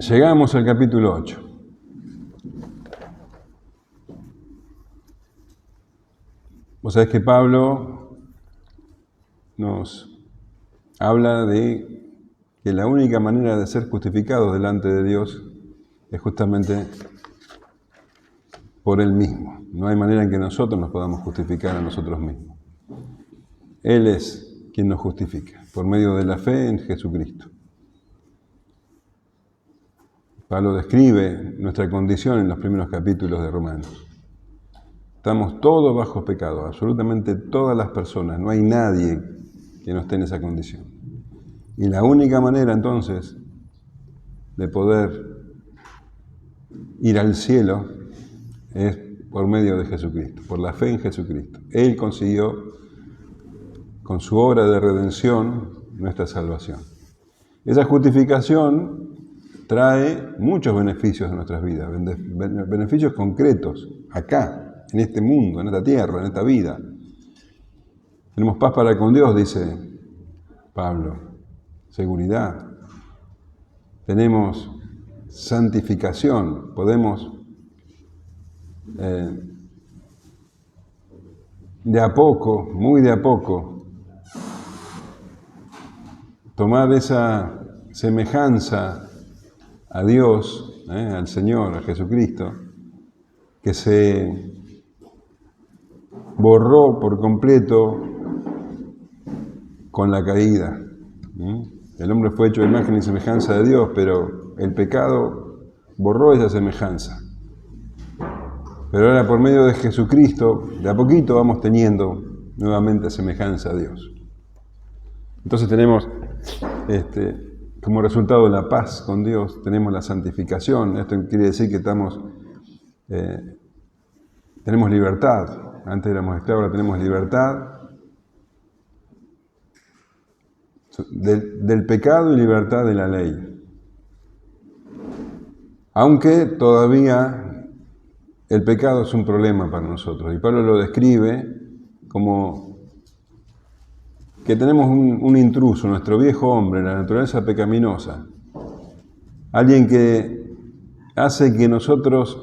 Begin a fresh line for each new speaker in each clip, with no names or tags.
llegamos al capítulo 8. Vos sabés que Pablo nos habla de que la única manera de ser justificados delante de Dios es justamente por Él mismo. No hay manera en que nosotros nos podamos justificar a nosotros mismos. Él es quien nos justifica, por medio de la fe en Jesucristo. Pablo describe nuestra condición en los primeros capítulos de Romanos. Estamos todos bajo pecado, absolutamente todas las personas, no hay nadie que no esté en esa condición. Y la única manera entonces de poder ir al cielo es por medio de Jesucristo, por la fe en Jesucristo. Él consiguió con su obra de redención nuestra salvación. Esa justificación trae muchos beneficios en nuestras vidas, beneficios concretos, acá, en este mundo, en esta tierra, en esta vida. Tenemos paz para con Dios, dice Pablo, seguridad. Tenemos santificación, podemos de a poco, muy de a poco, tomar esa semejanza a Dios, al Señor, a Jesucristo, que se borró por completo con la caída. El hombre fue hecho a imagen y semejanza de Dios, pero el pecado borró esa semejanza. Pero ahora por medio de Jesucristo, de a poquito vamos teniendo nuevamente semejanza a Dios. Entonces tenemos, como resultado de la paz con Dios, tenemos la santificación. Esto quiere decir que tenemos libertad. Antes éramos esclavos, ahora tenemos libertad del pecado y libertad de la ley. Aunque todavía el pecado es un problema para nosotros. Y Pablo lo describe como que tenemos un intruso, nuestro viejo hombre, la naturaleza pecaminosa. Alguien que hace que nosotros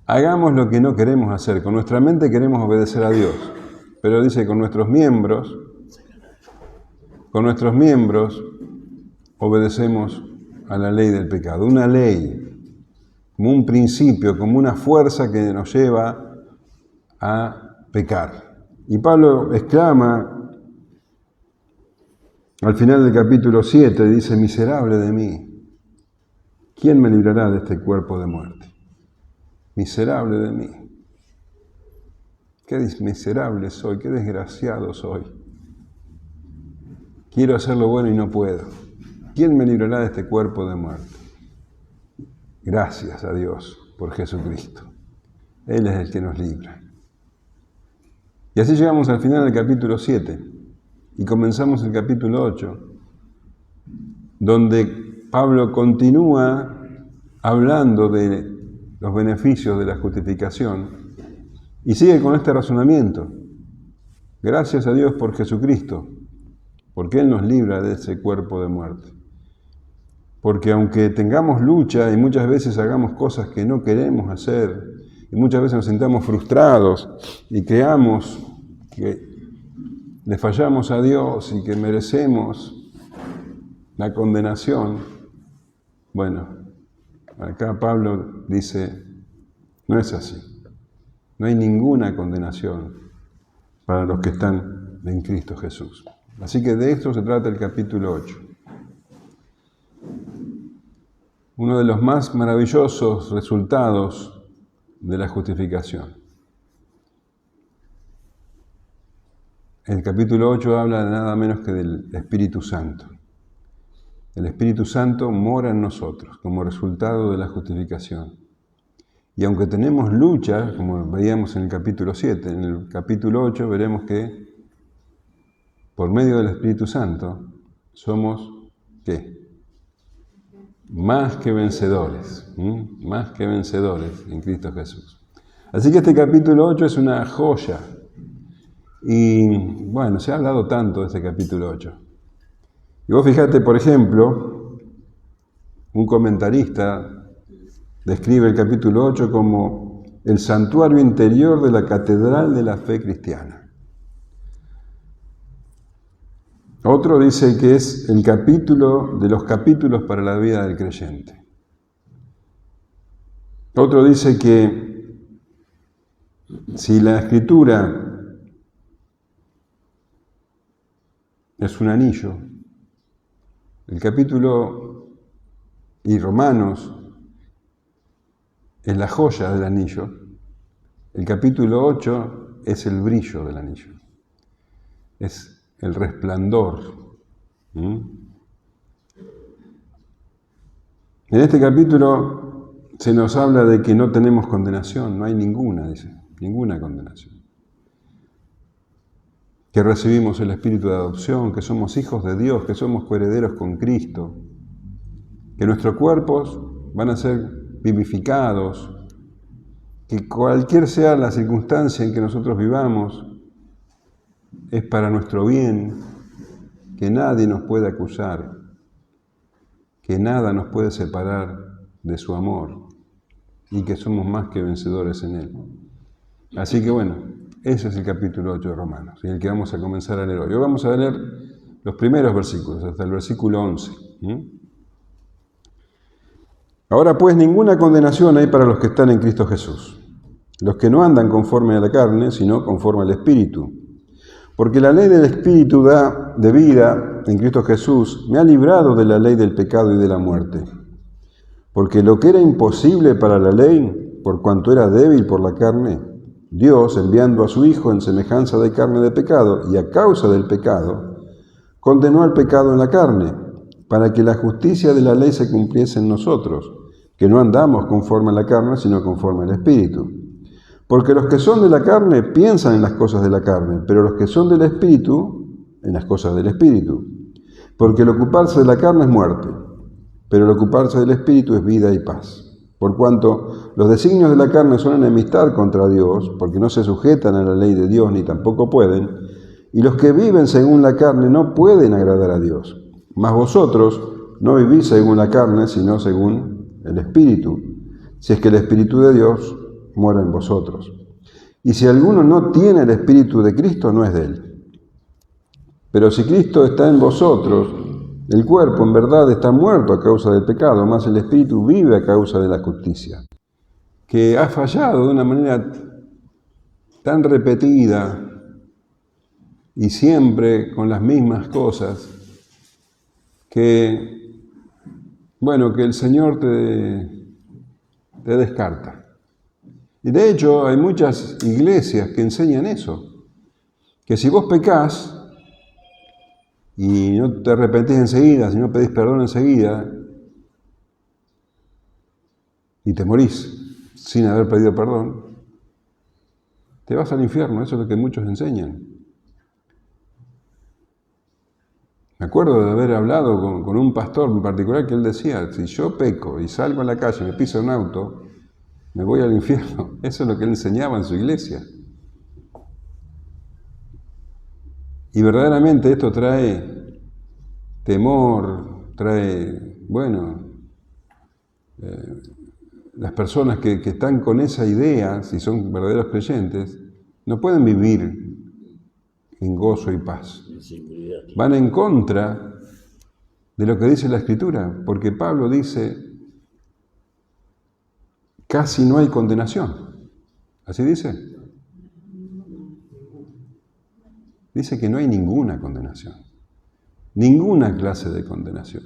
hagamos lo que no queremos hacer. Con nuestra mente queremos obedecer a Dios, pero dice con nuestros miembros obedecemos a la ley del pecado. Una ley, como un principio, como una fuerza que nos lleva a pecar. Y Pablo exclama al final del capítulo 7, dice: miserable de mí, ¿quién me librará de este cuerpo de muerte? Miserable de mí. Qué miserable soy, qué desgraciado soy. Quiero hacer lo bueno y no puedo. ¿Quién me librará de este cuerpo de muerte? Gracias a Dios por Jesucristo. Él es el que nos libra. Y así llegamos al final del capítulo 7 y comenzamos el capítulo 8, donde Pablo continúa hablando de los beneficios de la justificación y sigue con este razonamiento. Gracias a Dios por Jesucristo, porque Él nos libra de ese cuerpo de muerte. Porque aunque tengamos lucha y muchas veces hagamos cosas que no queremos hacer, y muchas veces nos sintamos frustrados y creamos que le fallamos a Dios y que merecemos la condenación, bueno, acá Pablo dice, no es así. No hay ninguna condenación para los que están en Cristo Jesús. Así que de esto se trata el capítulo 8. Uno de los más maravillosos resultados de la justificación. El capítulo 8 habla de nada menos que del Espíritu Santo. El Espíritu Santo mora en nosotros como resultado de la justificación. Y aunque tenemos lucha, como veíamos en el capítulo 7, en el capítulo 8 veremos que por medio del Espíritu Santo somos, ¿qué? Más que vencedores, más que vencedores en Cristo Jesús. Así que este capítulo 8 es una joya. Y bueno, se ha hablado tanto de este capítulo 8. Y vos fijate, por ejemplo, Un comentarista describe el capítulo 8 como el santuario interior de la catedral de la fe cristiana. Otro dice que es el capítulo de los capítulos para la vida del creyente. Otro dice que si la Escritura es un anillo, el capítulo y Romanos es la joya del anillo, el capítulo 8 es el brillo del anillo, es el resplandor. En este capítulo se nos habla de que no tenemos condenación, no hay ninguna, dice, ninguna condenación. Que recibimos el espíritu de adopción, que somos hijos de Dios, que somos coherederos con Cristo, que nuestros cuerpos van a ser vivificados, que cualquier sea la circunstancia en que nosotros vivamos, es para nuestro bien, que nadie nos puede acusar, que nada nos puede separar de su amor y que somos más que vencedores en Él. Así que bueno, ese es el capítulo 8 de Romanos, y el que vamos a comenzar a leer hoy. Hoy vamos a leer los primeros versículos, hasta el versículo 11. Ahora pues ninguna condenación hay para los que están en Cristo Jesús, los que no andan conforme a la carne, sino conforme al Espíritu. Porque la ley del Espíritu de vida en Cristo Jesús me ha librado de la ley del pecado y de la muerte. Porque lo que era imposible para la ley, por cuanto era débil por la carne, Dios, enviando a su Hijo en semejanza de carne de pecado y a causa del pecado, condenó al pecado en la carne, para que la justicia de la ley se cumpliese en nosotros, que no andamos conforme a la carne, sino conforme al Espíritu. Porque los que son de la carne piensan en las cosas de la carne, pero los que son del Espíritu, en las cosas del Espíritu. Porque el ocuparse de la carne es muerte, pero el ocuparse del Espíritu es vida y paz. Por cuanto los designios de la carne son enemistad contra Dios, porque no se sujetan a la ley de Dios ni tampoco pueden, y los que viven según la carne no pueden agradar a Dios. Mas vosotros no vivís según la carne, sino según el Espíritu, si es que el Espíritu de Dios mora en vosotros. Y si alguno no tiene el Espíritu de Cristo, no es de él. Pero si Cristo está en vosotros, el cuerpo en verdad está muerto a causa del pecado, mas el Espíritu vive a causa de la justicia. Que ha fallado de una manera tan repetida y siempre con las mismas cosas, que, bueno, que el Señor te descarta. Y de hecho hay muchas iglesias que enseñan eso, que si vos pecás y no te arrepentís enseguida, si no pedís perdón enseguida, y te morís sin haber pedido perdón, te vas al infierno. Eso es lo que muchos enseñan. Me acuerdo de haber hablado con un pastor en particular que él decía, si yo peco y salgo a la calle y me piso un auto, me voy al infierno. Eso es lo que él enseñaba en su iglesia. Y verdaderamente esto trae temor, trae, las personas que están con esa idea, si son verdaderos creyentes, no pueden vivir en gozo y paz. Van en contra de lo que dice la Escritura, porque Pablo dice, casi no hay condenación. ¿Así dice? Dice que no hay ninguna condenación. Ninguna clase de condenación.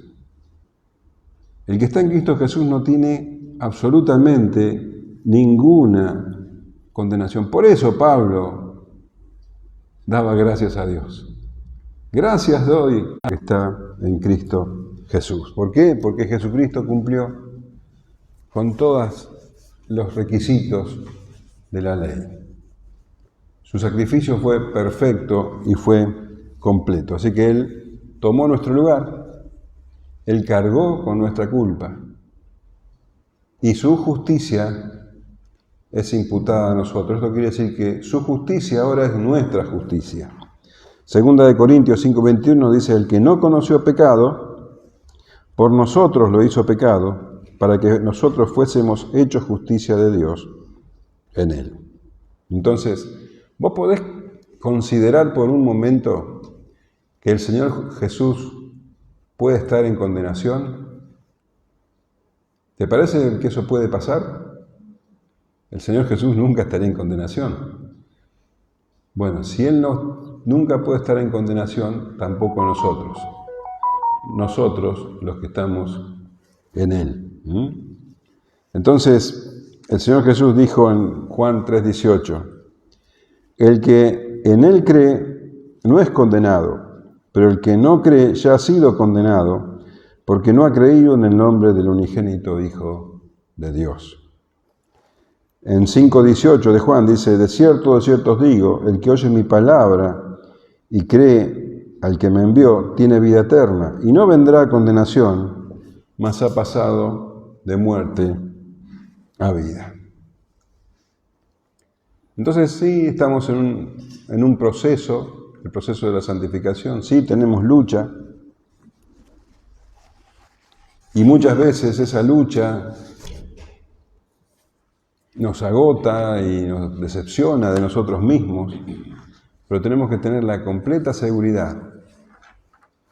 El que está en Cristo Jesús no tiene absolutamente ninguna condenación. Por eso Pablo daba gracias a Dios. Gracias doy a que está en Cristo Jesús. ¿Por qué? Porque Jesucristo cumplió con todos los requisitos de la ley. Su sacrificio fue perfecto y fue completo. Así que Él tomó nuestro lugar, Él cargó con nuestra culpa y su justicia es imputada a nosotros. Esto quiere decir que su justicia ahora es nuestra justicia. Segunda de Corintios 5:21 dice, el que no conoció pecado, por nosotros lo hizo pecado, para que nosotros fuésemos hechos justicia de Dios en Él. Entonces, vos podés considerar por un momento que el Señor Jesús puede estar en condenación. ¿Te parece que eso puede pasar? El Señor Jesús nunca estaría en condenación. Bueno, si Él nunca puede estar en condenación, tampoco nosotros. Nosotros, los que estamos en Él. Entonces, el Señor Jesús dijo en Juan 3:18, el que en Él cree no es condenado, pero el que no cree ya ha sido condenado, porque no ha creído en el nombre del unigénito Hijo de Dios. En 5:18 de Juan dice, de cierto os digo, el que oye mi palabra y cree al que me envió, tiene vida eterna, y no vendrá a condenación, mas ha pasado de muerte a vida. Entonces sí, estamos en un proceso, el proceso de la santificación, sí, tenemos lucha, y muchas veces esa lucha nos agota y nos decepciona de nosotros mismos, pero tenemos que tener la completa seguridad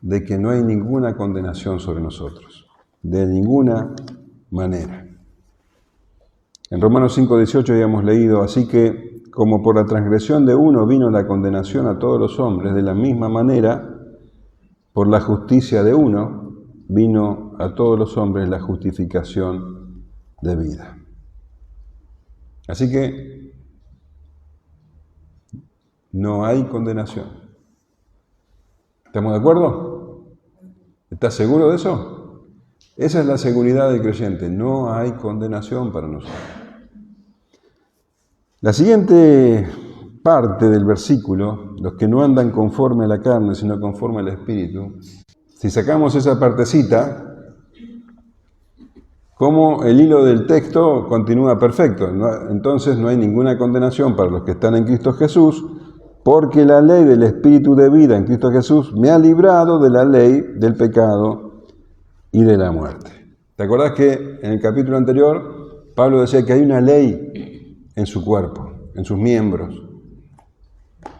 de que no hay ninguna condenación sobre nosotros, de ninguna manera. En Romanos 5:18 habíamos leído, así que como por la transgresión de uno vino la condenación a todos los hombres, de la misma manera, por la justicia de uno vino a todos los hombres la justificación de vida. Así que no hay condenación. ¿Estamos de acuerdo? ¿Estás seguro de eso? Esa es la seguridad del creyente. No hay condenación para nosotros. La siguiente parte del versículo, los que no andan conforme a la carne, sino conforme al Espíritu, si sacamos esa partecita, como el hilo del texto continúa perfecto. Entonces no hay ninguna condenación para los que están en Cristo Jesús, porque la ley del Espíritu de vida en Cristo Jesús me ha librado de la ley del pecado y de la muerte. ¿Te acordás que en el capítulo anterior Pablo decía que hay una ley en su cuerpo, en sus miembros?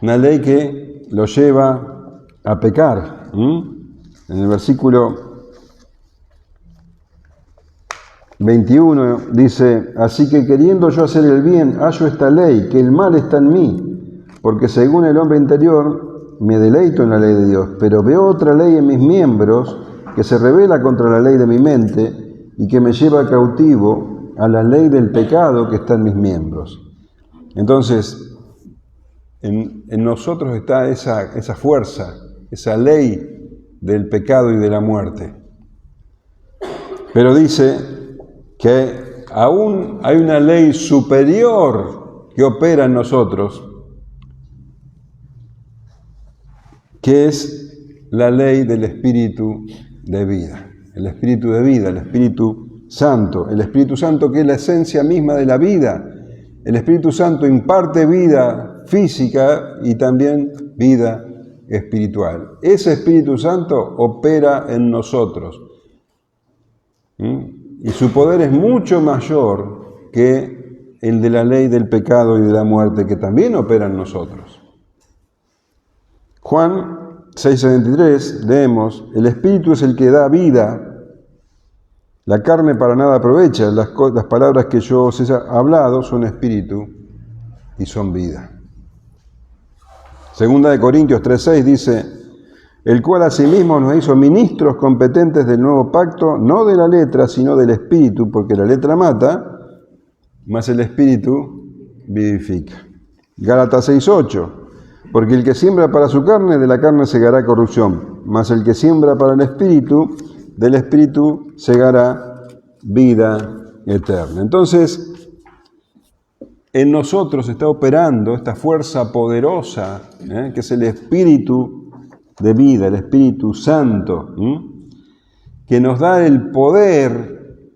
Una ley que lo lleva a pecar. En el versículo 21 dice, así que queriendo yo hacer el bien, hallo esta ley, que el mal está en mí, porque según el hombre interior me deleito en la ley de Dios, pero veo otra ley en mis miembros que se rebela contra la ley de mi mente y que me lleva cautivo a la ley del pecado que está en mis miembros. Entonces, en nosotros está esa fuerza, esa ley del pecado y de la muerte. Pero dice que aún hay una ley superior que opera en nosotros, que es la ley del Espíritu de vida. El Espíritu de vida, el Espíritu Santo. El Espíritu Santo que es la esencia misma de la vida. El Espíritu Santo imparte vida física y también vida espiritual. Ese Espíritu Santo opera en nosotros. Y su poder es mucho mayor que el de la ley del pecado y de la muerte, que también opera en nosotros. Juan 6:73 leemos, el Espíritu es el que da vida, la carne para nada aprovecha, las palabras que yo os he hablado son espíritu y son vida. Segunda de Corintios 3:6 dice, el cual asimismo nos hizo ministros competentes del nuevo pacto, no de la letra, sino del Espíritu, porque la letra mata, mas el Espíritu vivifica. Gálatas 6:8, porque el que siembra para su carne, de la carne segará corrupción, mas el que siembra para el Espíritu, del Espíritu segará vida eterna. Entonces, en nosotros está operando esta fuerza poderosa, que es el Espíritu de vida, el Espíritu Santo, que nos da el poder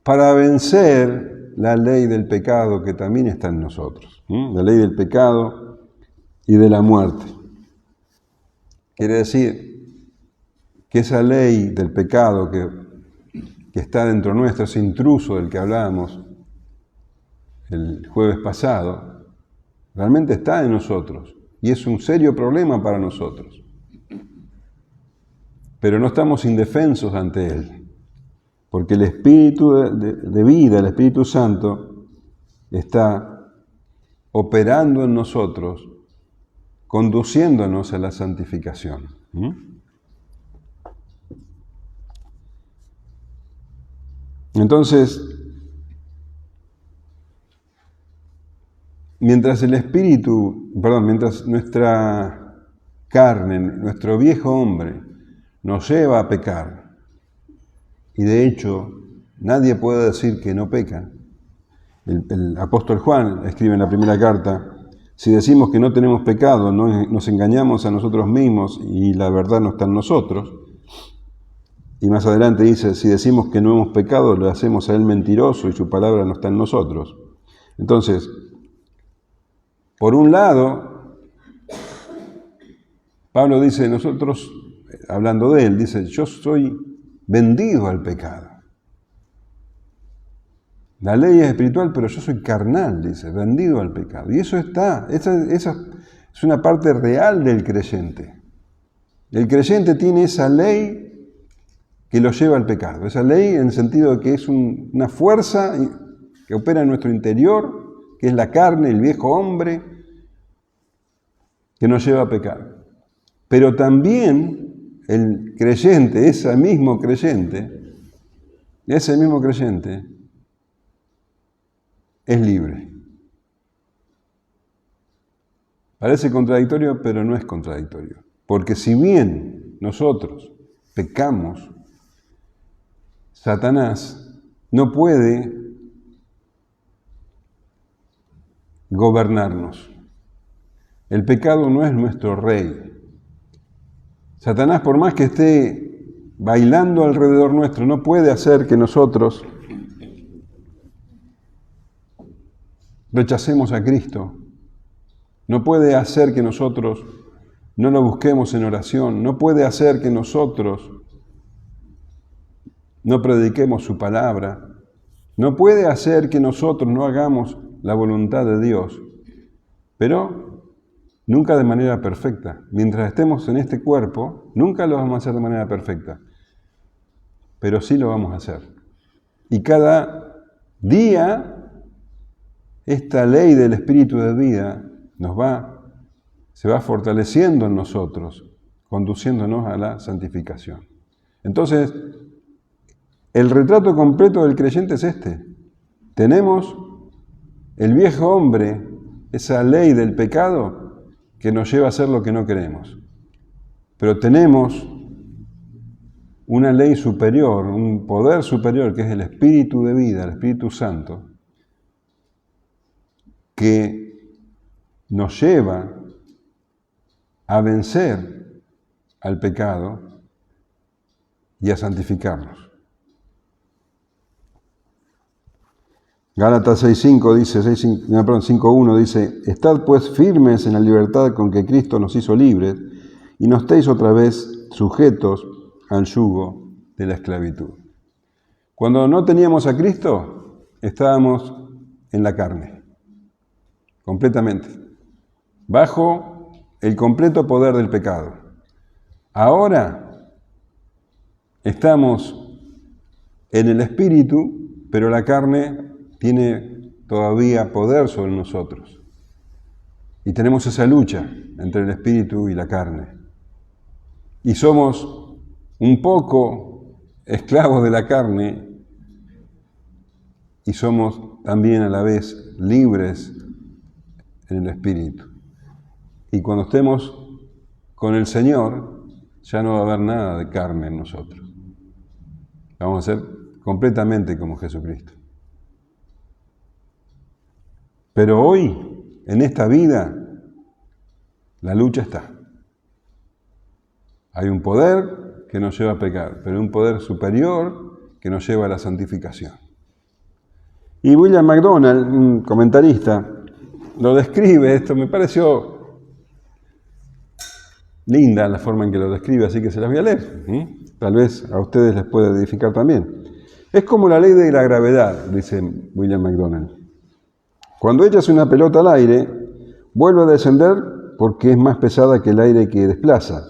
para vencer la ley del pecado que también está en nosotros, la ley del pecado y de la muerte. Quiere decir que esa ley del pecado que está dentro nuestro, ese intruso del que hablábamos el jueves pasado, realmente está en nosotros y es un serio problema para nosotros. Pero no estamos indefensos ante él, porque el Espíritu de vida, el Espíritu Santo, está operando en nosotros, conduciéndonos a la santificación. Entonces, mientras nuestra carne, nuestro viejo hombre, nos lleva a pecar, y de hecho nadie puede decir que no peca. El apóstol Juan escribe en la primera carta: si decimos que no tenemos pecado, nos engañamos a nosotros mismos y la verdad no está en nosotros. Y más adelante dice: si decimos que no hemos pecado, le hacemos a él mentiroso y su palabra no está en nosotros. Entonces, por un lado, Pablo dice, nosotros, hablando de él, dice: yo soy vendido al pecado. La ley es espiritual, pero yo soy carnal, dice, vendido al pecado. Y eso esa es una parte real del creyente. El creyente tiene esa ley que lo lleva al pecado. Esa ley en el sentido de que es una fuerza que opera en nuestro interior, que es la carne, el viejo hombre, que nos lleva a pecar. Pero también el creyente, ese mismo creyente, es libre. Parece contradictorio, pero no es contradictorio. Porque si bien nosotros pecamos, Satanás no puede gobernarnos. El pecado no es nuestro rey. Satanás, por más que esté bailando alrededor nuestro, no puede hacer que nosotros rechacemos a Cristo. No puede hacer que nosotros no lo busquemos en oración. No puede hacer que nosotros no prediquemos su palabra. No puede hacer que nosotros no hagamos la voluntad de Dios. Pero nunca de manera perfecta. Mientras estemos en este cuerpo, nunca lo vamos a hacer de manera perfecta. Pero sí lo vamos a hacer. Y cada día, esta ley del Espíritu de vida se va fortaleciendo en nosotros, conduciéndonos a la santificación. Entonces, el retrato completo del creyente es este. Tenemos el viejo hombre, esa ley del pecado que nos lleva a hacer lo que no queremos. Pero tenemos una ley superior, un poder superior, que es el Espíritu de vida, el Espíritu Santo, que nos lleva a vencer al pecado y a santificarnos. Gálatas 6.5 dice, 5.1 dice: estad pues firmes en la libertad con que Cristo nos hizo libres, y no estéis otra vez sujetos al yugo de la esclavitud. Cuando no teníamos a Cristo, estábamos en la carne, completamente, bajo el completo poder del pecado. Ahora estamos en el Espíritu, pero la carne tiene todavía poder sobre nosotros. Y tenemos esa lucha entre el Espíritu y la carne. Y somos un poco esclavos de la carne y somos también a la vez libres en el Espíritu. Y cuando estemos con el Señor, ya no va a haber nada de carne en nosotros. Vamos a ser completamente como Jesucristo. Pero hoy, en esta vida, la lucha está. Hay un poder que nos lleva a pecar, pero un poder superior que nos lleva a la santificación. Y William MacDonald, un comentarista, lo describe, esto me pareció linda la forma en que lo describe, así que se las voy a leer. Tal vez a ustedes les puede edificar también. Es como la ley de la gravedad, dice William McDonald. Cuando echas una pelota al aire, vuelve a descender porque es más pesada que el aire que desplaza.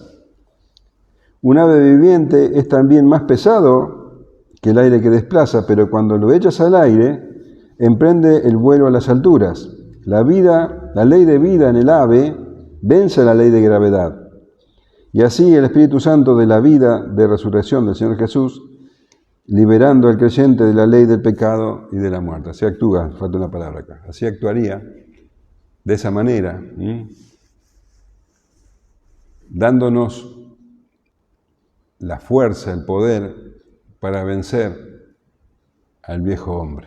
Un ave viviente es también más pesado que el aire que desplaza, pero cuando lo echas al aire, emprende el vuelo a las alturas. La ley de vida en el ave vence la ley de gravedad. Y así el Espíritu Santo de la vida de resurrección del Señor Jesús, liberando al creyente de la ley del pecado y de la muerte. Así actúa, falta una palabra acá, así actuaría de esa manera, dándonos la fuerza, el poder para vencer al viejo hombre.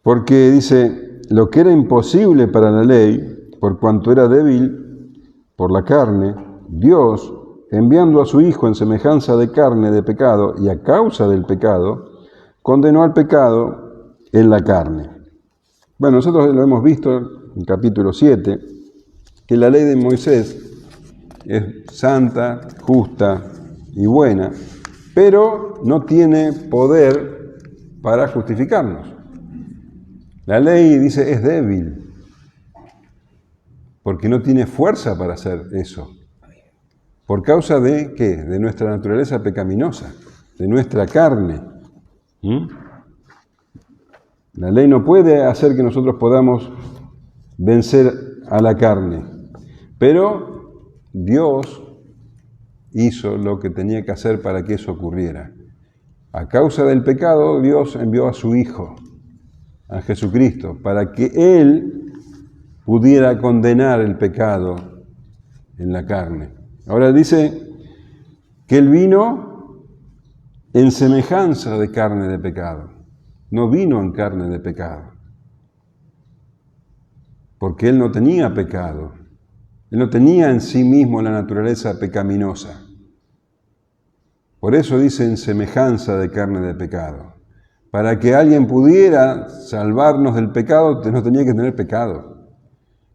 Porque dice, lo que era imposible para la ley, por cuanto era débil por la carne, Dios, enviando a su Hijo en semejanza de carne de pecado y a causa del pecado, condenó al pecado en la carne. Bueno, nosotros lo hemos visto en capítulo 7, que la ley de Moisés es santa, justa y buena, pero no tiene poder para justificarnos. La ley, dice, es débil, porque no tiene fuerza para hacer eso. ¿Por causa de qué? De nuestra naturaleza pecaminosa, de nuestra carne. La ley no puede hacer que nosotros podamos vencer a la carne, pero Dios hizo lo que tenía que hacer para que eso ocurriera. A causa del pecado, Dios envió a su Hijo, a Jesucristo, para que Él pudiera condenar el pecado en la carne. Ahora dice que Él vino en semejanza de carne de pecado. No vino en carne de pecado. Porque Él no tenía pecado. Él no tenía en sí mismo la naturaleza pecaminosa. Por eso dice en semejanza de carne de pecado. Para que alguien pudiera salvarnos del pecado, no tenía que tener pecado.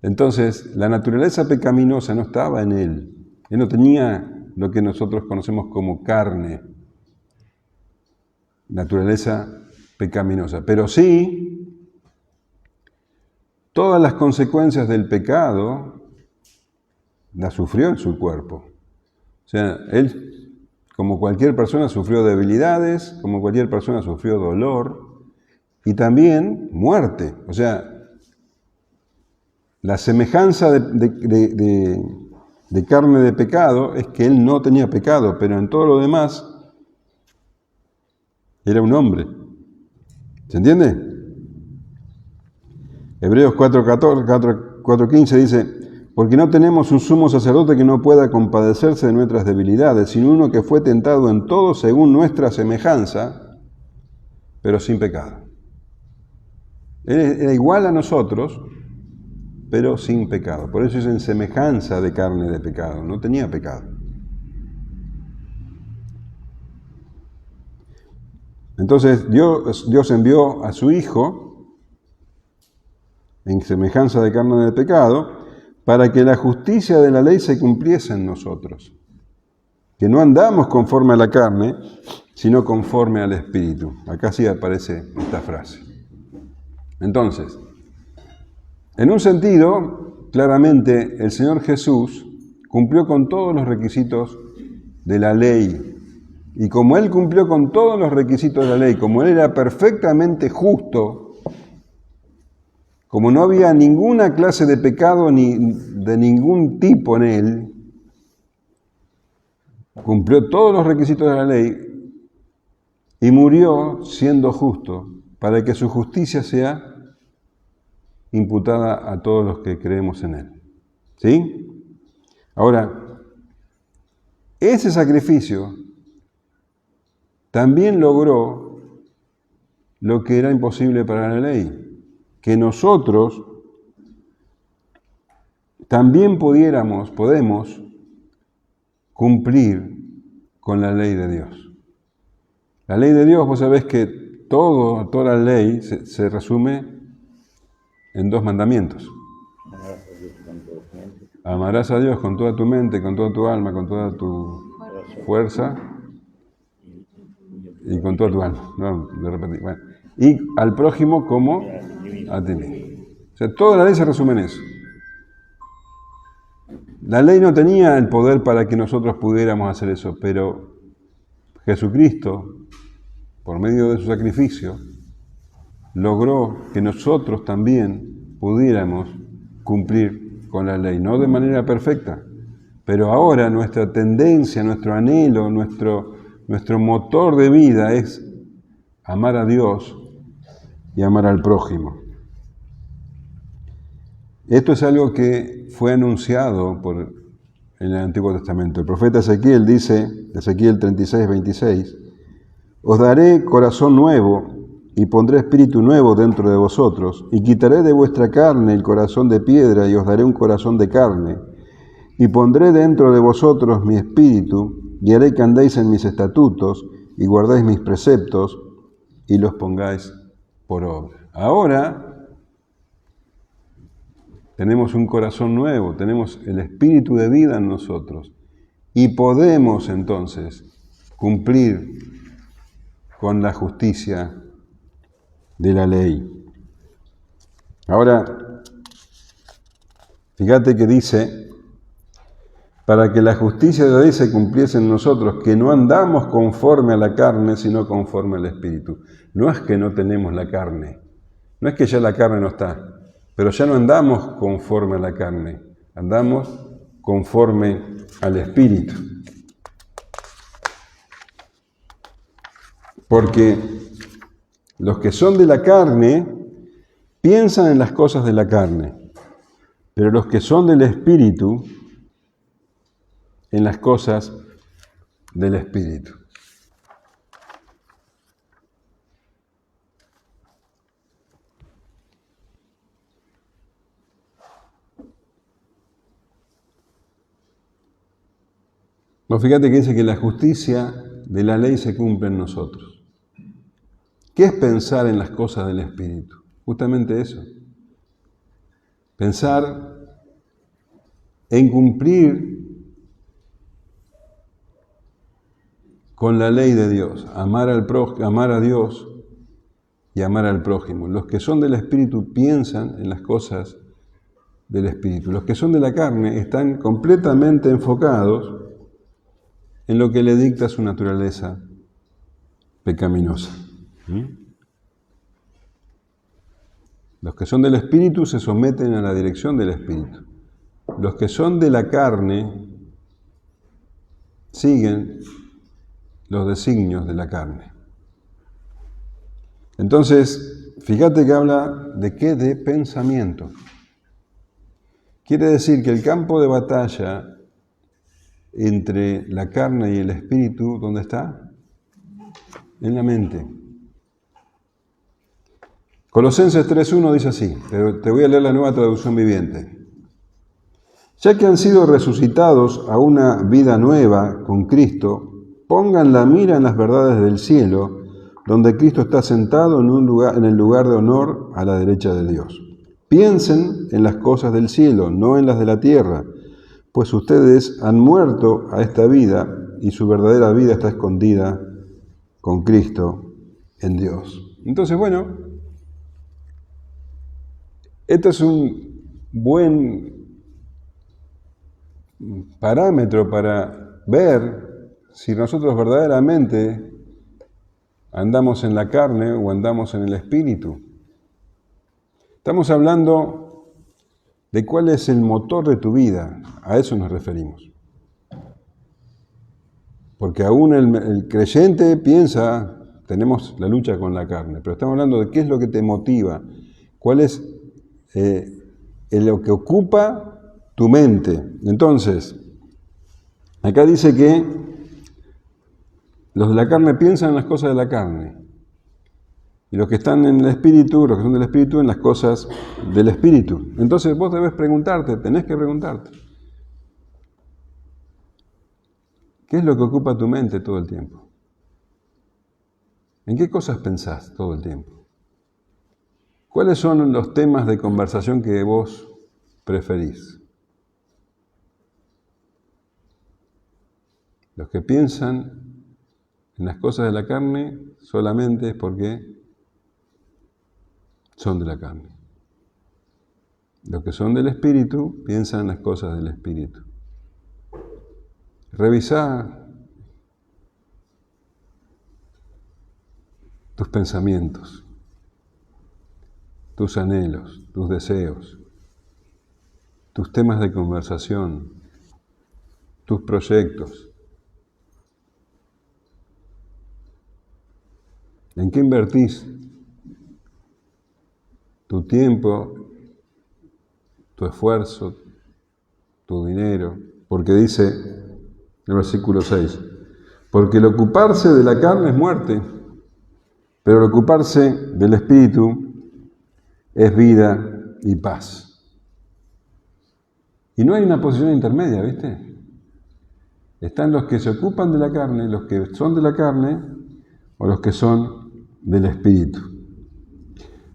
Entonces, la naturaleza pecaminosa no estaba en Él. Él no tenía lo que nosotros conocemos como carne, naturaleza pecaminosa. Pero sí, todas las consecuencias del pecado las sufrió en su cuerpo. O sea, Él, como cualquier persona, sufrió debilidades, como cualquier persona sufrió dolor y también muerte. O sea, la semejanza de carne de pecado es que Él no tenía pecado, pero en todo lo demás era un hombre. ¿Se entiende? Hebreos 4:15 dice, porque no tenemos un sumo sacerdote que no pueda compadecerse de nuestras debilidades, sino uno que fue tentado en todo según nuestra semejanza, pero sin pecado. Él era igual a nosotros, pero sin pecado. Por eso es en semejanza de carne de pecado. No tenía pecado. Entonces Dios envió a su Hijo en semejanza de carne de pecado para que la justicia de la ley se cumpliese en nosotros. Que no andamos conforme a la carne, sino conforme al Espíritu. Acá sí aparece esta frase. Entonces, en un sentido, claramente el Señor Jesús cumplió con todos los requisitos de la ley. Y como Él cumplió con todos los requisitos de la ley, como Él era perfectamente justo, como no había ninguna clase de pecado ni de ningún tipo en Él, cumplió todos los requisitos de la ley y murió siendo justo para que su justicia sea imputada a todos los que creemos en Él. ¿Sí? Ahora, ese sacrificio también logró lo que era imposible para la ley, que nosotros también podemos cumplir con la ley de Dios. La ley de Dios, vos sabés que toda la ley se resume en 2 mandamientos. Amarás a Dios con toda tu mente, con toda tu alma, con toda tu fuerza y con toda tu alma. No, de repente, bueno. Y al prójimo como a ti mismo. O sea, toda la ley se resume en eso. La ley no tenía el poder para que nosotros pudiéramos hacer eso, pero Jesucristo, por medio de su sacrificio, logró que nosotros también pudiéramos cumplir con la ley, no de manera perfecta, pero ahora nuestra tendencia, nuestro anhelo, nuestro motor de vida es amar a Dios y amar al prójimo. Esto es algo que fue anunciado en el Antiguo Testamento. El profeta Ezequiel dice, Ezequiel 36, 26, os daré corazón nuevo y pondré espíritu nuevo dentro de vosotros, y quitaré de vuestra carne el corazón de piedra y os daré un corazón de carne, y pondré dentro de vosotros mi espíritu, y haré que andéis en mis estatutos, y guardéis mis preceptos, y los pongáis por obra. Ahora tenemos un corazón nuevo, tenemos el espíritu de vida en nosotros, y podemos entonces cumplir con la justicia de la ley. Ahora, fíjate que dice, para que la justicia de la ley se cumpliese en nosotros, que no andamos conforme a la carne, sino conforme al Espíritu. No es que no tenemos la carne, no es que ya la carne no está, pero ya no andamos conforme a la carne, andamos conforme al Espíritu. Porque los que son de la carne piensan en las cosas de la carne, pero los que son del Espíritu, en las cosas del Espíritu. No, fíjate que dice que la justicia de la ley se cumple en nosotros. ¿Qué es pensar en las cosas del Espíritu? Justamente eso. Pensar en cumplir con la ley de Dios, amar a Dios y amar al prójimo. Los que son del Espíritu piensan en las cosas del Espíritu. Los que son de la carne están completamente enfocados en lo que le dicta su naturaleza pecaminosa. Los que son del Espíritu se someten a la dirección del Espíritu. Los que son de la carne siguen los designios de la carne. Entonces, fíjate que habla de qué, de pensamiento. Quiere decir que el campo de batalla entre la carne y el espíritu, ¿dónde está? En la mente. Colosenses 3.1 dice así, pero te voy a leer la Nueva Traducción Viviente. Ya que han sido resucitados a una vida nueva con Cristo, pongan la mira en las verdades del cielo, donde Cristo está sentado en el lugar de honor a la derecha de Dios. Piensen en las cosas del cielo, no en las de la tierra, pues ustedes han muerto a esta vida y su verdadera vida está escondida con Cristo en Dios. Entonces, bueno, este es un buen parámetro para ver si nosotros verdaderamente andamos en la carne o andamos en el espíritu. Estamos hablando de cuál es el motor de tu vida, a eso nos referimos. Porque aún el creyente piensa, tenemos la lucha con la carne, pero estamos hablando de qué es lo que te motiva, cuál es lo que ocupa tu mente. Entonces, acá dice que los de la carne piensan en las cosas de la carne, y los que están en el espíritu, los que son del espíritu, en las cosas del espíritu. Entonces vos tenés que preguntarte, ¿qué es lo que ocupa tu mente todo el tiempo? ¿En qué cosas pensás todo el tiempo? ¿Cuáles son los temas de conversación que vos preferís? Los que piensan en las cosas de la carne solamente es porque son de la carne. Los que son del Espíritu piensan en las cosas del Espíritu. Revisá tus pensamientos, tus anhelos, tus deseos, tus temas de conversación, tus proyectos. ¿En qué invertís tu tiempo, tu esfuerzo, tu dinero? Porque dice en el versículo 6, porque el ocuparse de la carne es muerte, pero el ocuparse del Espíritu es vida y paz. Y no hay una posición intermedia, ¿viste? Están los que se ocupan de la carne, los que son de la carne, o los que son del Espíritu.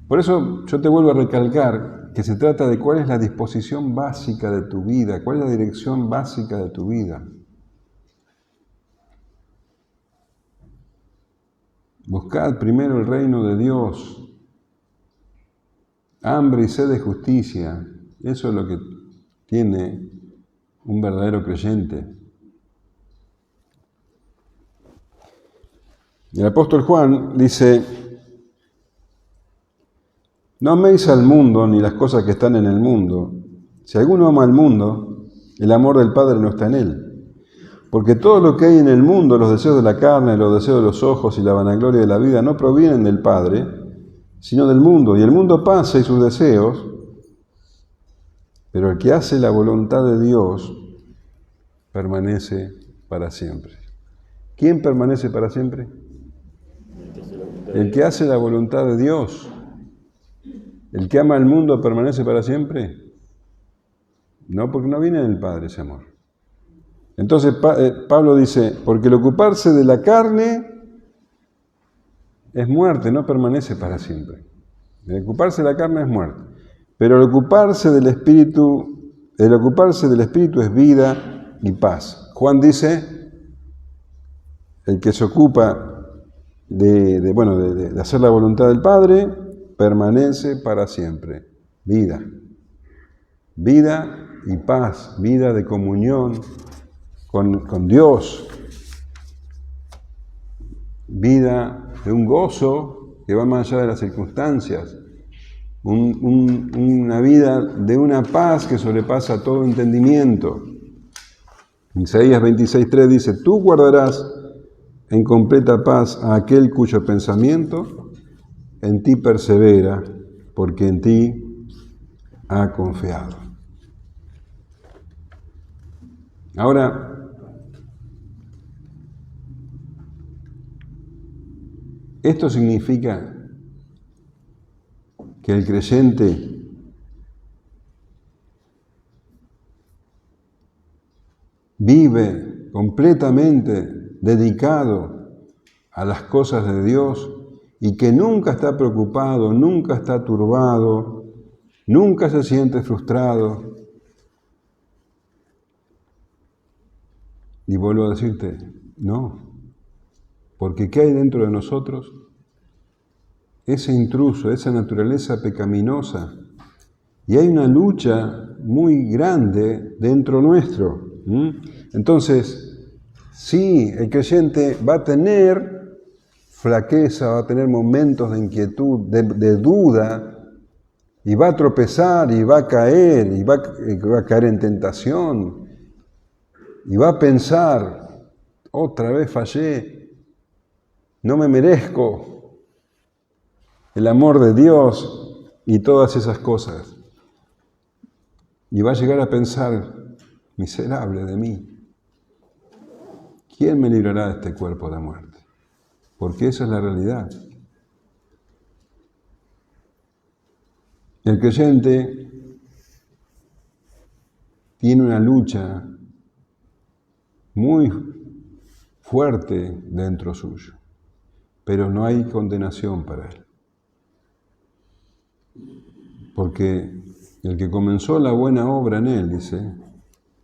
Por eso yo te vuelvo a recalcar que se trata de cuál es la disposición básica de tu vida, cuál es la dirección básica de tu vida. Buscad primero el reino de Dios, hambre y sed de justicia. Eso es lo que tiene un verdadero creyente. El apóstol Juan dice, no améis al mundo ni las cosas que están en el mundo. Si alguno ama al mundo, el amor del Padre no está en él. Porque todo lo que hay en el mundo, los deseos de la carne, los deseos de los ojos y la vanagloria de la vida, no provienen del Padre, sino del mundo. Y el mundo pasa y sus deseos, pero el que hace la voluntad de Dios permanece para siempre. ¿Quién permanece para siempre? El que hace la voluntad de Dios. ¿El que ama al mundo permanece para siempre? No, porque no viene del Padre ese amor. Entonces Pablo dice, porque el ocuparse de la carne es muerte, no permanece para siempre. El ocuparse de la carne es muerte. Pero el ocuparse del Espíritu es vida y paz. Juan dice, el que se ocupa de hacer la voluntad del Padre, permanece para siempre. Vida. Vida y paz, vida de comunión con Dios. Vida de un gozo que va más allá de las circunstancias. Una vida de una paz que sobrepasa todo entendimiento. Isaías 26:3 dice, tú guardarás en completa paz a aquel cuyo pensamiento en ti persevera, porque en ti ha confiado. Ahora, esto significa que el creyente vive completamente dedicado a las cosas de Dios y que nunca está preocupado, nunca está turbado, nunca se siente frustrado. Y vuelvo a decirte, no, porque ¿qué hay dentro de nosotros? Ese intruso, esa naturaleza pecaminosa. Y hay una lucha muy grande dentro nuestro. Entonces, sí, el creyente va a tener flaqueza, va a tener momentos de inquietud, de duda, y va a tropezar, y va a caer, y va a caer en tentación, y va a pensar, otra vez fallé, no me merezco el amor de Dios y todas esas cosas. Y va a llegar a pensar, miserable de mí, ¿quién me librará de este cuerpo de muerte? Porque esa es la realidad. El creyente tiene una lucha muy fuerte dentro suyo, pero no hay condenación para él. Porque el que comenzó la buena obra en él, dice,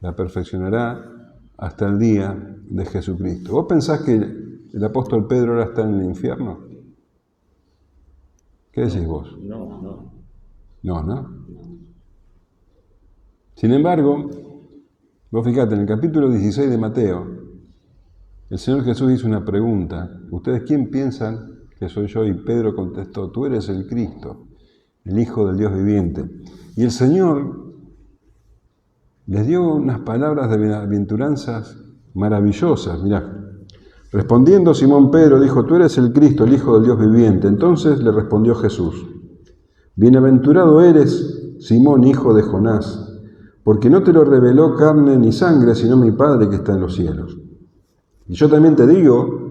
la perfeccionará hasta el día de Jesucristo. ¿Vos pensás que el apóstol Pedro ahora está en el infierno? ¿Qué decís vos? No. Sin embargo, vos fijate, en el capítulo 16 de Mateo, el Señor Jesús hizo una pregunta. ¿Ustedes quién piensan que soy yo? Y Pedro contestó, tú eres el Cristo, el Hijo del Dios viviente. Y el Señor les dio unas palabras de bienaventuranzas maravillosas. Mirá, respondiendo Simón Pedro dijo, tú eres el Cristo, el Hijo del Dios viviente. Entonces le respondió Jesús, bienaventurado eres, Simón, hijo de Jonás, porque no te lo reveló carne ni sangre, sino mi Padre que está en los cielos. Y yo también te digo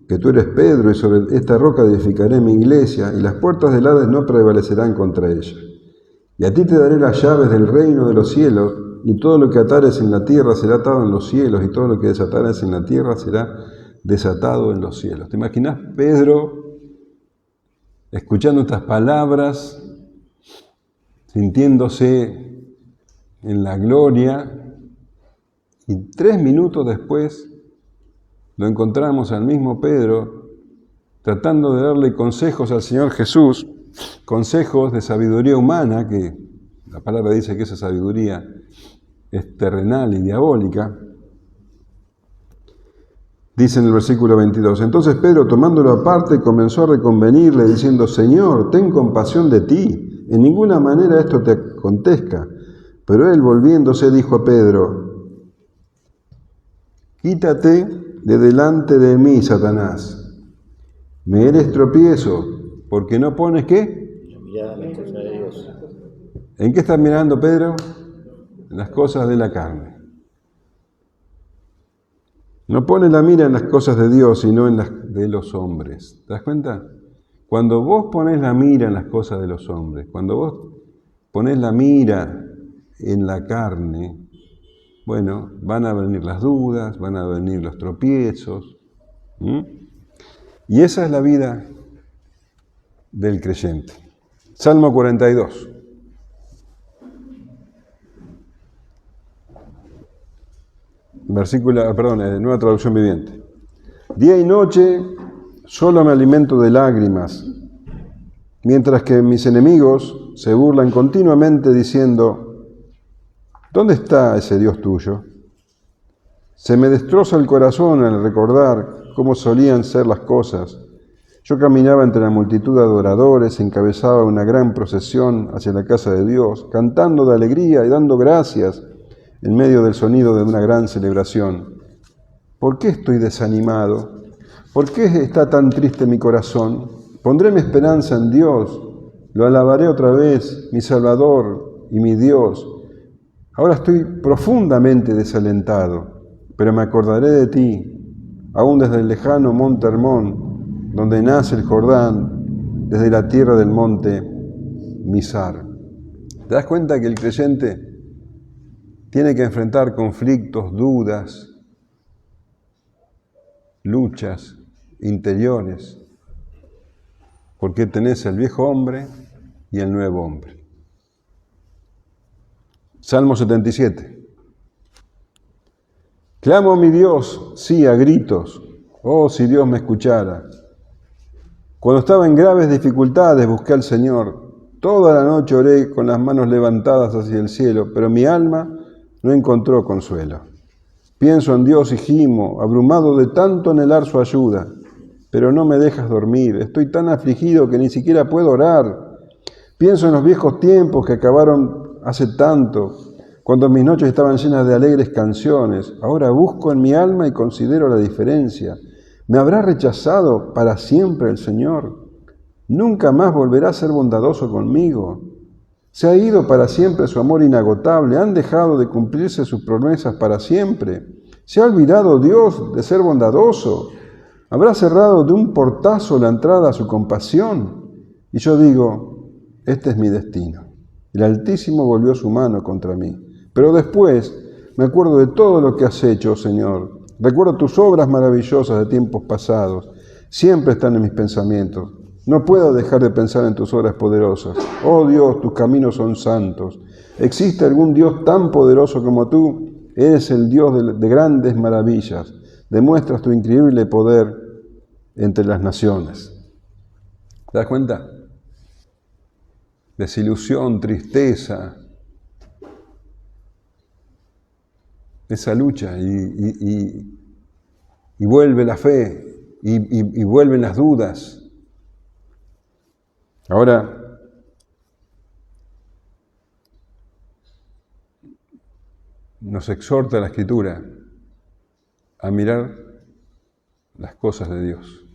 que tú eres Pedro, y sobre esta roca edificaré mi iglesia, y las puertas del Hades no prevalecerán contra ella. Y a ti te daré las llaves del reino de los cielos, y todo lo que atares en la tierra será atado en los cielos, y todo lo que desatares en la tierra será desatado en los cielos. ¿Te imaginas Pedro escuchando estas palabras, sintiéndose en la gloria, y 3 minutos después lo encontramos al mismo Pedro tratando de darle consejos al Señor Jesús, consejos de sabiduría humana, que la palabra dice que esa sabiduría es terrenal y diabólica. Dice en el versículo 22, entonces Pedro, tomándolo aparte, comenzó a reconvenirle, diciendo, Señor, ten compasión de ti, en ninguna manera esto te acontezca. Pero él, volviéndose, dijo a Pedro, quítate de delante de mí, Satanás. Me eres tropiezo, porque no pones, ¿qué?
La mirada en las cosas de Dios.
¿En qué estás mirando, Pedro? En las cosas de la carne. No pones la mira en las cosas de Dios, sino en las de los hombres. ¿Te das cuenta? Cuando vos pones la mira en las cosas de los hombres, cuando vos pones la mira en la carne, bueno, van a venir las dudas, van a venir los tropiezos. Y esa es la vida del creyente. Salmo 42. Nueva traducción viviente. Día y noche solo me alimento de lágrimas, mientras que mis enemigos se burlan continuamente diciendo, ¿dónde está ese Dios tuyo? Se me destroza el corazón al recordar cómo solían ser las cosas. Yo caminaba entre la multitud de adoradores, encabezaba una gran procesión hacia la casa de Dios, cantando de alegría y dando gracias en medio del sonido de una gran celebración. ¿Por qué estoy desanimado? ¿Por qué está tan triste mi corazón? Pondré mi esperanza en Dios, lo alabaré otra vez, mi Salvador y mi Dios. Ahora estoy profundamente desalentado, pero me acordaré de ti, aún desde el lejano monte Hermón, donde nace el Jordán, desde la tierra del monte Mizar. ¿Te das cuenta que el creyente tiene que enfrentar conflictos, dudas, luchas interiores? Porque tenés el viejo hombre y el nuevo hombre. Salmo 77. Clamo a mi Dios, sí, a gritos. Oh, si Dios me escuchara. Cuando estaba en graves dificultades busqué al Señor. Toda la noche oré con las manos levantadas hacia el cielo, pero mi alma no encontró consuelo. Pienso en Dios y gimo, abrumado de tanto anhelar su ayuda, pero no me dejas dormir. Estoy tan afligido que ni siquiera puedo orar. Pienso en los viejos tiempos que acabaron hace tanto, cuando mis noches estaban llenas de alegres canciones. Ahora busco en mi alma y considero la diferencia. ¿Me habrá rechazado para siempre el Señor? ¿Nunca más volverá a ser bondadoso conmigo? Se ha ido para siempre su amor inagotable. Han dejado de cumplirse sus promesas para siempre. ¿Se ha olvidado Dios de ser bondadoso? ¿Habrá cerrado de un portazo la entrada a su compasión? Y yo digo, este es mi destino. El Altísimo volvió su mano contra mí. Pero después me acuerdo de todo lo que has hecho, Señor. Recuerdo tus obras maravillosas de tiempos pasados. Siempre están en mis pensamientos. No puedo dejar de pensar en tus obras poderosas. Oh Dios, tus caminos son santos. ¿Existe algún Dios tan poderoso como tú? Eres el Dios de grandes maravillas. demuestras tu increíble poder entre las naciones. ¿Te das cuenta? Desilusión, tristeza, esa lucha y vuelve la fe y vuelven las dudas. Ahora, nos exhorta la Escritura a mirar las cosas de Dios,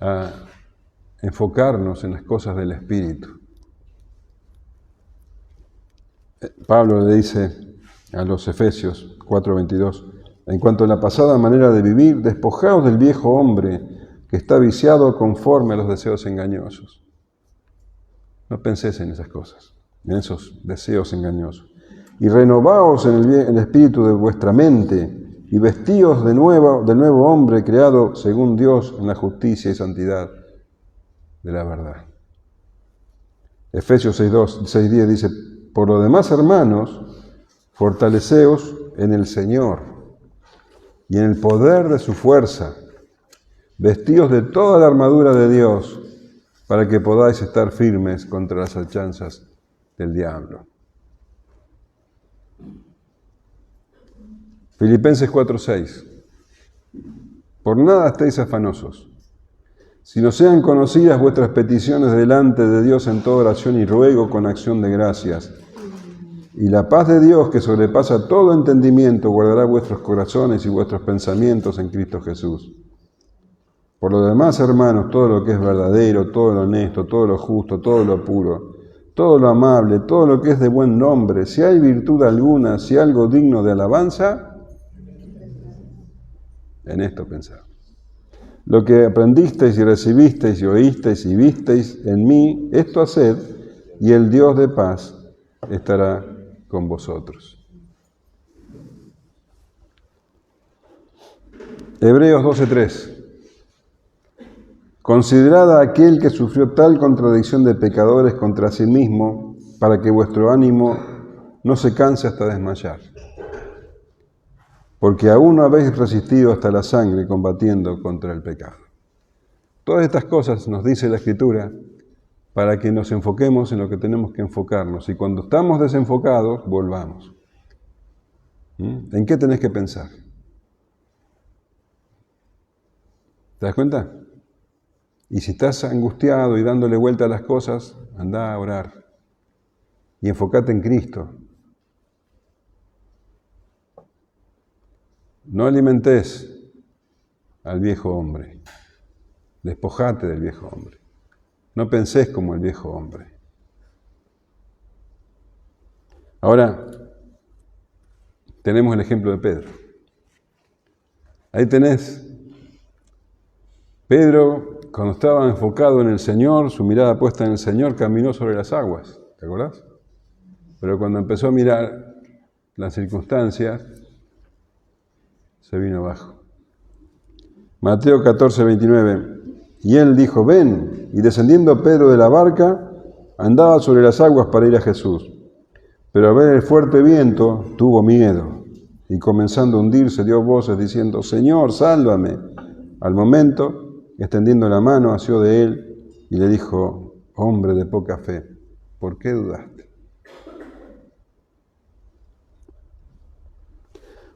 a enfocarnos en las cosas del Espíritu. Pablo le dice a los Efesios 4:22, en cuanto a la pasada manera de vivir, despojaos del viejo hombre que está viciado conforme a los deseos engañosos. No penséis en esas cosas, en esos deseos engañosos. Y renovaos en el espíritu de vuestra mente y vestíos del nuevo hombre creado según Dios en la justicia y santidad de la verdad. Efesios 6:10 dice, por lo demás, hermanos, fortaleceos en el Señor y en el poder de su fuerza, vestíos de toda la armadura de Dios para que podáis estar firmes contra las acechanzas del diablo. Filipenses 4:6. Por nada estéis afanosos, sino sean conocidas vuestras peticiones delante de Dios en toda oración y ruego con acción de gracias. Y la paz de Dios, que sobrepasa todo entendimiento, guardará vuestros corazones y vuestros pensamientos en Cristo Jesús. Por lo demás, hermanos, todo lo que es verdadero, todo lo honesto, todo lo justo, todo lo puro, todo lo amable, todo lo que es de buen nombre, si hay virtud alguna, si algo digno de alabanza, en esto pensad. Lo que aprendisteis y recibisteis y oísteis y visteis en mí, esto haced, y el Dios de paz estará con vosotros. Hebreos 12:3. Considerad a aquel que sufrió tal contradicción de pecadores contra sí mismo, para que vuestro ánimo no se canse hasta desmayar. Porque aún no habéis resistido hasta la sangre combatiendo contra el pecado. Todas estas cosas nos dice la Escritura para que nos enfoquemos en lo que tenemos que enfocarnos. Y cuando estamos desenfocados, volvamos. ¿En qué tenés que pensar? ¿Te das cuenta? Y si estás angustiado y dándole vuelta a las cosas, anda a orar. Y enfócate en Cristo. No alimentes al viejo hombre. Despojate del viejo hombre. No pensés como el viejo hombre. Ahora, tenemos el ejemplo de Pedro. Ahí tenés Pedro, cuando estaba enfocado en el Señor, su mirada puesta en el Señor, caminó sobre las aguas. ¿Te acordás? Pero cuando empezó a mirar las circunstancias, se vino abajo. Mateo 14:29. Y él dijo, ven. Y descendiendo Pedro de la barca, andaba sobre las aguas para ir a Jesús. Pero al ver el fuerte viento, tuvo miedo. Y comenzando a hundirse, dio voces diciendo, Señor, sálvame. Al momento, extendiendo la mano, asió de él y le dijo, hombre de poca fe, ¿por qué dudaste?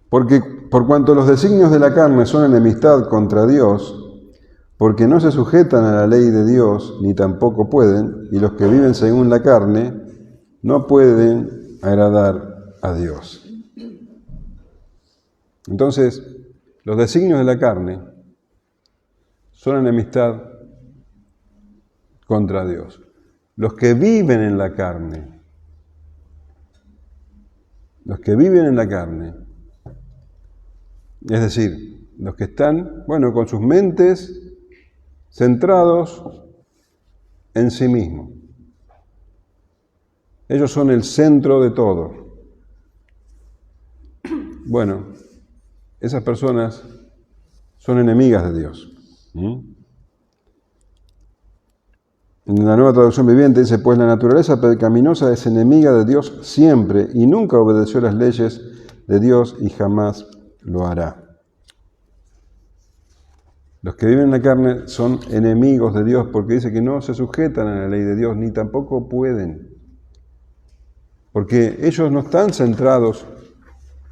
Porque por cuanto los designios de la carne son enemistad contra Dios, porque no se sujetan a la ley de Dios, ni tampoco pueden, y los que viven según la carne, no pueden agradar a Dios. Entonces, los designios de la carne son enemistad contra Dios. Los que viven en la carne, es decir, los que están, con sus mentes centrados en sí mismos. Ellos son el centro de todo. Esas personas son enemigas de Dios. En la Nueva Traducción Viviente dice, pues la naturaleza pecaminosa es enemiga de Dios siempre y nunca obedeció las leyes de Dios y jamás lo hará. Los que viven en la carne son enemigos de Dios porque dice que no se sujetan a la ley de Dios, ni tampoco pueden. Porque ellos no están centrados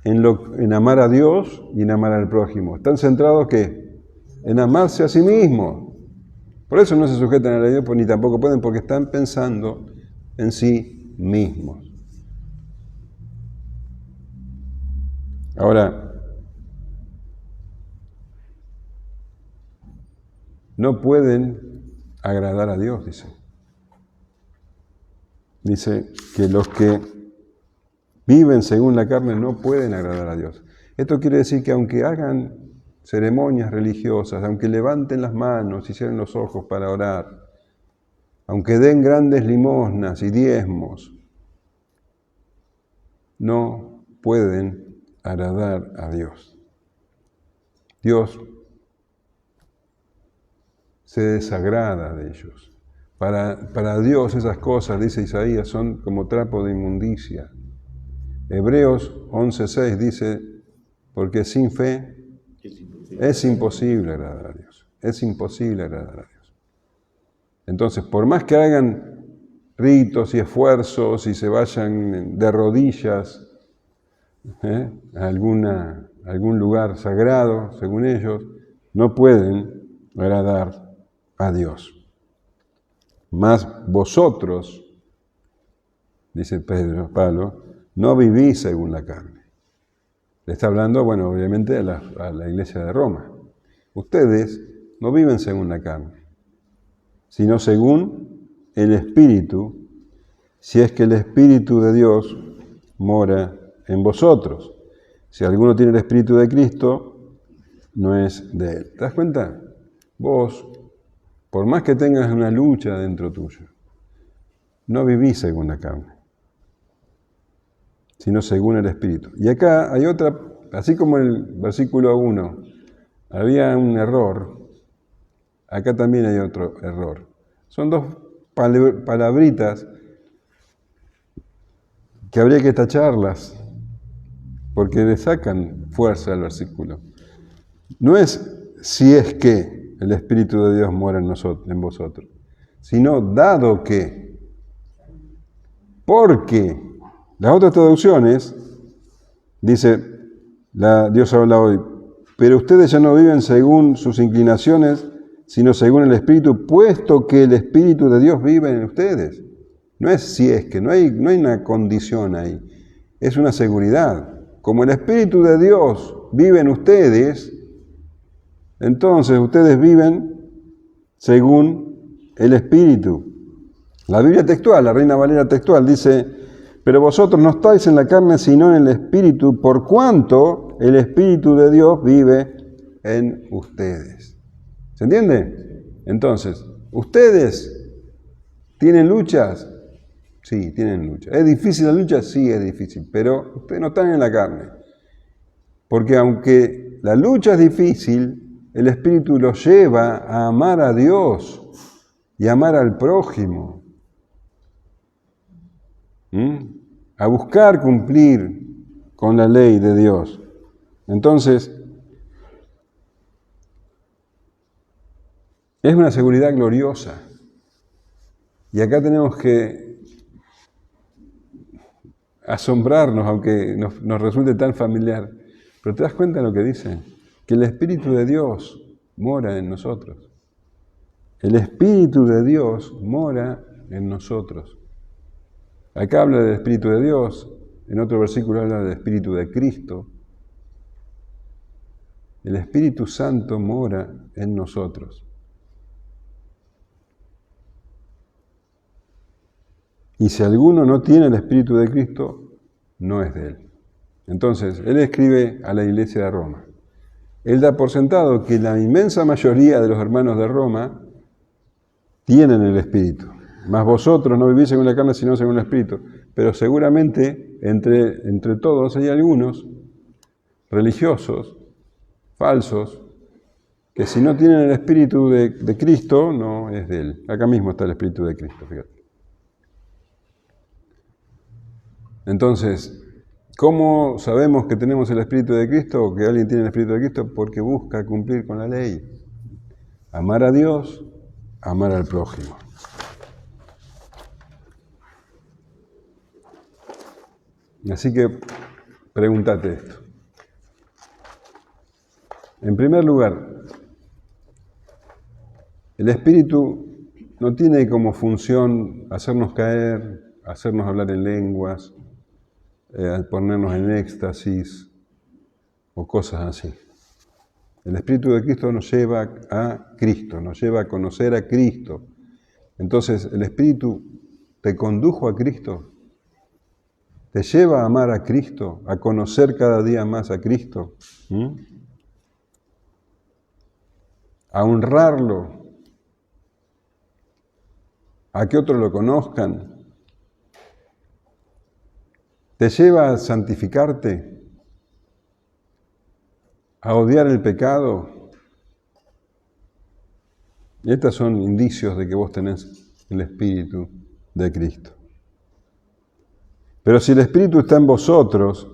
en amar a Dios y en amar al prójimo. Están centrados ¿qué? En amarse a sí mismos. Por eso no se sujetan a la ley de Dios, ni tampoco pueden, porque están pensando en sí mismos. Ahora, no pueden agradar a Dios, dice. Dice que los que viven según la carne no pueden agradar a Dios. Esto quiere decir que aunque hagan ceremonias religiosas, aunque levanten las manos y cierren los ojos para orar, aunque den grandes limosnas y diezmos, no pueden agradar a Dios. Dios se desagrada de ellos. Para Dios esas cosas, dice Isaías, son como trapo de inmundicia. Hebreos 11:6 dice, porque sin fe es imposible agradar a Dios. Es imposible agradar a Dios. Entonces, por más que hagan ritos y esfuerzos y se vayan de rodillas a algún lugar sagrado, según ellos, no pueden agradar a Dios. Mas vosotros, dice Pablo, no vivís según la carne. Le está hablando, bueno, obviamente a la iglesia de Roma. Ustedes no viven según la carne, sino según el Espíritu, si es que el Espíritu de Dios mora en vosotros. Si alguno tiene el Espíritu de Cristo, no es de él. ¿Te das cuenta? Vos, por más que tengas una lucha dentro tuyo, no vivís según la carne, sino según el Espíritu. Y acá hay otra, así como en el versículo 1 había un error, acá también hay otro error. Son dos palabritas que habría que tacharlas, porque le sacan fuerza al versículo. No es si es que el Espíritu de Dios mora en vosotros, sino dado que, porque. Las otras traducciones, dice, Dios habla hoy, pero ustedes ya no viven según sus inclinaciones, sino según el Espíritu, puesto que el Espíritu de Dios vive en ustedes. No es si es que, no hay una condición ahí, es una seguridad. Como el Espíritu de Dios vive en ustedes, entonces ustedes viven según el Espíritu. La Biblia textual, la Reina Valera textual, dice, pero vosotros no estáis en la carne, sino en el Espíritu, por cuanto el Espíritu de Dios vive en ustedes. ¿Se entiende? Entonces, ¿ustedes tienen luchas? Sí, tienen luchas. ¿Es difícil la lucha? Sí, es difícil, pero ustedes no están en la carne. Porque aunque la lucha es difícil, el Espíritu los lleva a amar a Dios y amar al prójimo. A buscar cumplir con la ley de Dios. Entonces, es una seguridad gloriosa. Y acá tenemos que asombrarnos, aunque nos resulte tan familiar. Pero ¿te das cuenta de lo que dice? Que el Espíritu de Dios mora en nosotros. El Espíritu de Dios mora en nosotros. Acá habla del Espíritu de Dios, en otro versículo habla del Espíritu de Cristo. El Espíritu Santo mora en nosotros. Y si alguno no tiene el Espíritu de Cristo, no es de él. Entonces, él escribe a la iglesia de Roma. Él da por sentado que la inmensa mayoría de los hermanos de Roma tienen el Espíritu. Mas vosotros no vivís según la carne, sino según el Espíritu. Pero seguramente entre todos hay algunos religiosos, falsos, que si no tienen el Espíritu de Cristo, no es de él. Acá mismo está el Espíritu de Cristo, fíjate. Entonces, ¿cómo sabemos que tenemos el Espíritu de Cristo o que alguien tiene el Espíritu de Cristo? Porque busca cumplir con la ley. Amar a Dios, amar al prójimo. Así que pregúntate esto. En primer lugar, el Espíritu no tiene como función hacernos caer, hacernos hablar en lenguas, ponernos en éxtasis o cosas así. El Espíritu de Cristo nos lleva a Cristo, nos lleva a conocer a Cristo. Entonces, el Espíritu te condujo a Cristo, te lleva a amar a Cristo, a conocer cada día más a Cristo, a honrarlo, a que otros lo conozcan. Te lleva a santificarte, a odiar el pecado. Y estos son indicios de que vos tenés el Espíritu de Cristo. Pero si el Espíritu está en vosotros,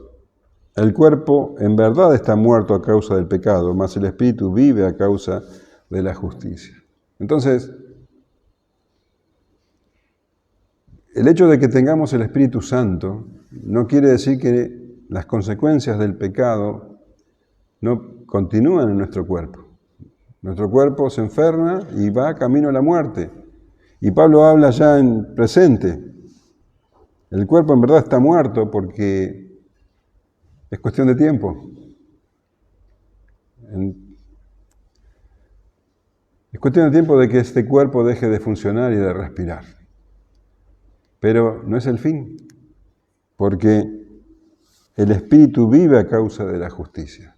el cuerpo en verdad está muerto a causa del pecado, mas el Espíritu vive a causa de la justicia. Entonces, el hecho de que tengamos el Espíritu Santo no quiere decir que las consecuencias del pecado no continúan en nuestro cuerpo. Nuestro cuerpo se enferma y va camino a la muerte. Y Pablo habla ya en presente. El cuerpo en verdad está muerto porque es cuestión de tiempo. Es cuestión de tiempo de que este cuerpo deje de funcionar y de respirar. Pero no es el fin, porque el Espíritu vive a causa de la justicia.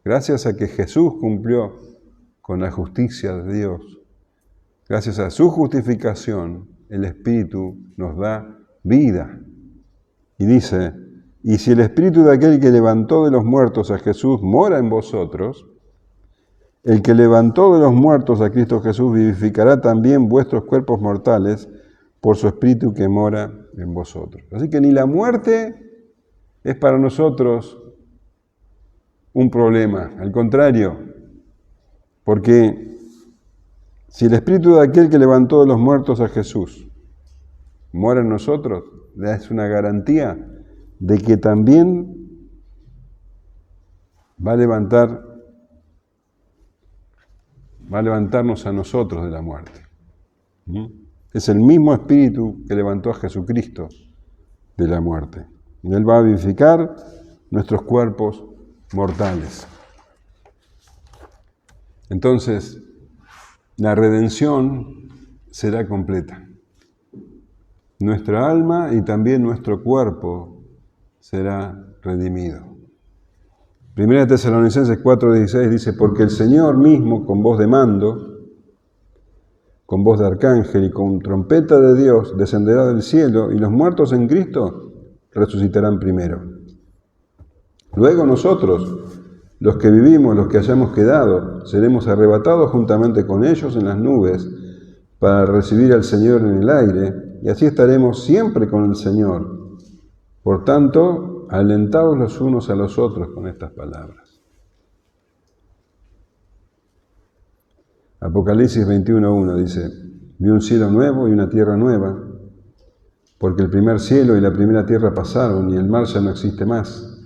Gracias a que Jesús cumplió con la justicia de Dios, gracias a su justificación, el Espíritu nos da vida. Y dice, y si el Espíritu de aquel que levantó de los muertos a Jesús mora en vosotros, el que levantó de los muertos a Cristo Jesús vivificará también vuestros cuerpos mortales por su Espíritu que mora en vosotros. Así que ni la muerte es para nosotros un problema, al contrario, porque si el Espíritu de aquel que levantó de los muertos a Jesús mora en nosotros, es una garantía de que también va a levantarnos a nosotros de la muerte. Es el mismo Espíritu que levantó a Jesucristo de la muerte. Y Él va a vivificar nuestros cuerpos mortales. Entonces, la redención será completa. Nuestra alma y también nuestro cuerpo será redimido. 1 Tesalonicenses 4:16 dice, porque el Señor mismo, con voz de mando, con voz de arcángel y con trompeta de Dios, descenderá del cielo y los muertos en Cristo resucitarán primero. Luego nosotros, los que vivimos, los que hayamos quedado, seremos arrebatados juntamente con ellos en las nubes para recibir al Señor en el aire, y así estaremos siempre con el Señor. Por tanto, alentaos los unos a los otros con estas palabras. Apocalipsis 21:1 dice, vi un cielo nuevo y una tierra nueva, porque el primer cielo y la primera tierra pasaron y el mar ya no existía más.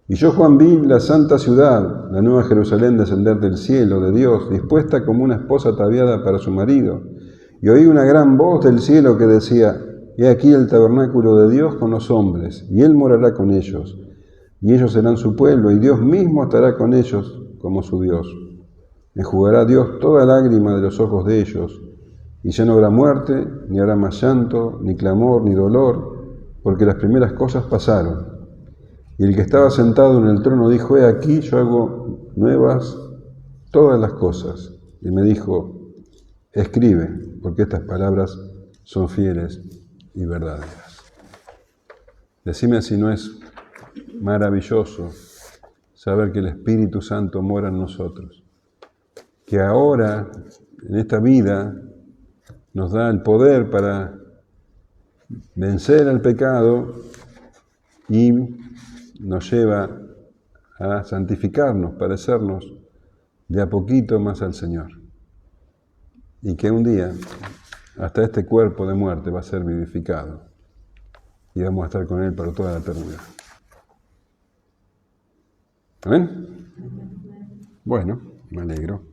Y yo, Juan, vi la santa ciudad, la nueva Jerusalén, descender del cielo de Dios, dispuesta como una esposa ataviada para su marido. Y oí una gran voz del cielo que decía, he aquí el tabernáculo de Dios con los hombres, y Él morará con ellos, y ellos serán su pueblo, y Dios mismo estará con ellos como su Dios. Enjugará Dios toda lágrima de los ojos de ellos, y ya no habrá muerte, ni habrá más llanto, ni clamor, ni dolor, porque las primeras cosas pasaron. Y el que estaba sentado en el trono dijo, he aquí, yo hago nuevas todas las cosas. Y me dijo, escribe, porque estas palabras son fieles y verdaderas. Decime si no es maravilloso saber que el Espíritu Santo mora en nosotros, que ahora, en esta vida, nos da el poder para vencer al pecado y nos lleva a santificarnos, parecernos de a poquito más al Señor. Y que un día, hasta este cuerpo de muerte va a ser vivificado. Y vamos a estar con Él para toda la eternidad. ¿Amén? Bueno, me alegro.